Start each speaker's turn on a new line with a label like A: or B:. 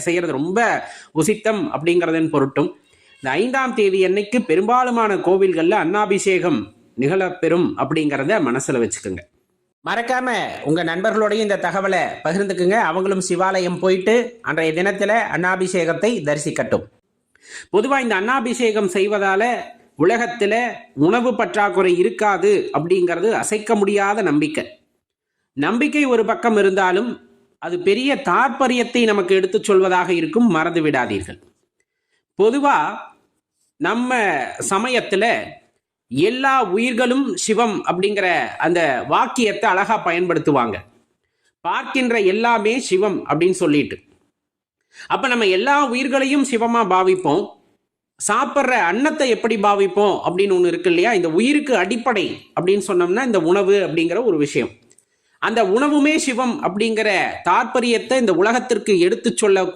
A: செய்யறது ரொம்ப உசித்தம் அப்படிங்கிறதன் பொருட்டும் இந்த 5ஆம் தேதி அன்னைக்கு பெரும்பாலுமான கோவில்களில் அன்னாபிஷேகம் நிகழப்பெறும் அப்படிங்கிறத மனசுல வச்சுக்கோங்க. மறக்காம உங்க நண்பர்களோடையும் இந்த தகவலை பகிர்ந்துக்குங்க. அவங்களும் சிவாலயம் போயிட்டு அன்றைய தினத்துல அன்னாபிஷேகத்தை தரிசிக்கட்டும். பொதுவா இந்த அன்னாபிஷேகம் செய்வதால உலகத்துல உணவு பற்றாக்குறை இருக்காது அப்படிங்கிறது அசைக்க முடியாத நம்பிக்கை ஒரு பக்கம் இருந்தாலும் அது பெரிய தாற்பயத்தை நமக்கு எடுத்துச் சொல்வதாக இருக்கும். மறந்து விடாதீர்கள். பொதுவா நம்ம சமயத்துல எல்லா உயிர்களும் சிவம் அப்படிங்கிற அந்த வாக்கியத்தை அழகா பயன்படுத்துவாங்க. பார்க்கின்ற எல்லாமே சிவம் அப்படின்னு சொல்லிட்டு. அப்ப நம்ம எல்லா உயிர்களையும் சிவமா பாவிப்போம். சாப்பிட்ற அன்னத்தை எப்படி பாவிப்போம் அப்படின்னு ஒன்று இருக்கு இல்லையா? இந்த உயிருக்கு அடிப்படை அப்படின்னு சொன்னோம்னா இந்த உணவு அப்படிங்கிற ஒரு விஷயம். அந்த உணவுமே சிவம் அப்படிங்கிற தாற்பயத்தை இந்த உலகத்திற்கு எடுத்து சொல்லக்கூடிய